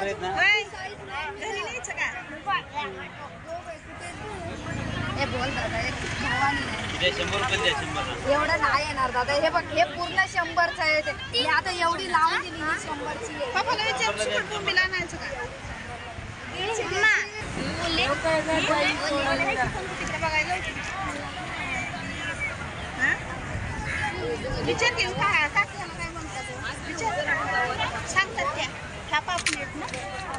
आहेत ना. हे बोल दादा, एक भवानी नाही. द्या 100 रुपये द्या 100. एवढं नाही येणार दादा. हे बघ, हे पूर्ण 100चं आहे ते. मी आता एवढी लावून दिली ही 100ची आहे. पप्पाला विचार कुठून मिला आणायचं का? विचार घेऊ का? काय म्हणतात विचार सांगतात त्या ह्या पापलेट ना.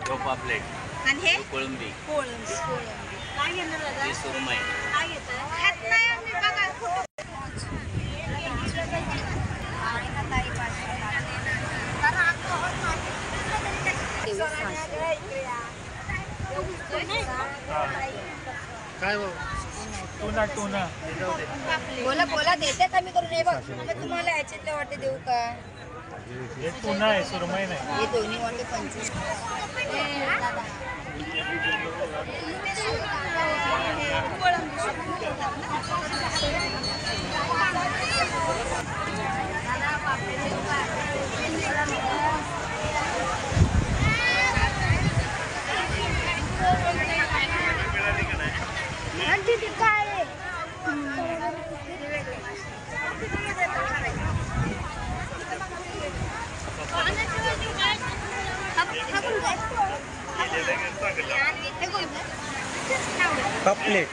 हो पापलेट आणि हे कोळंबी. कोळंबी. काय घेणार दादा? ही सुरमई. काय घेतं? खात नाही आम्ही बघा. काय टोना टोना बोला बोला, देते कमी करून. हे बघ, आता तुम्हाला याच्यातले वाटे देऊ का? हे टोना आहे सुरमई नाही. हे दोन्ही वाटे 25. पापलेट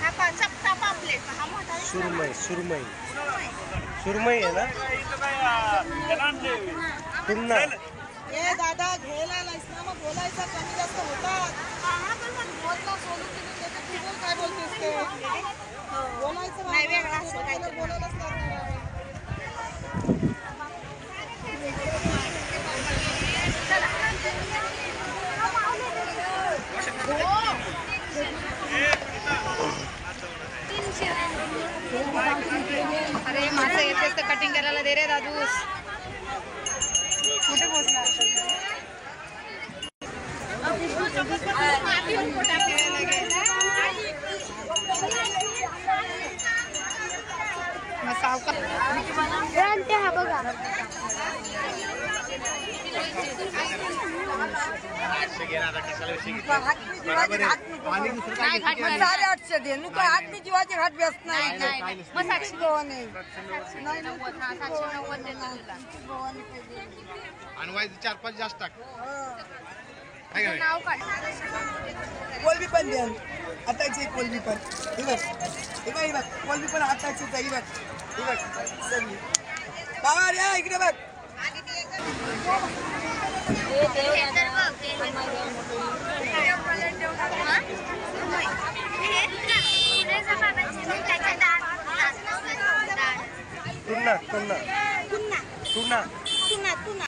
हा चपटा पापलेट. हा मोठा सुरमई सुरमई सुरमई आहे ना. टुन्ना ए दादा घ्यायला आलायस ना, मग बोलायचं कमी जास्त होतात. काय बोलतेस ते? बोलायचं नाही, वेगळा असं काय बोलायलाच लागणार. अरे मासे येतेच तर कटिंग करायला दे रे दादूस. कुठे पोहोचणार? मग सावकार हा बघा. $850 दे. नुका आदमी जीवाचे घाट व्यस्त नाही. मग 790. आणि वाईट 4-5 जास्त टाक. नाव काढ. कोलबी पण द्या. आताची कोलबी पण. हे बघ, हे बघ, कोलबी पण आताचीच आहे. हे बघ, हे बघ सगळी. बाबा या इकडे बघ. टुन्ना टुन्ना पुन्हा टुन्ना पुन्हा पुन्हा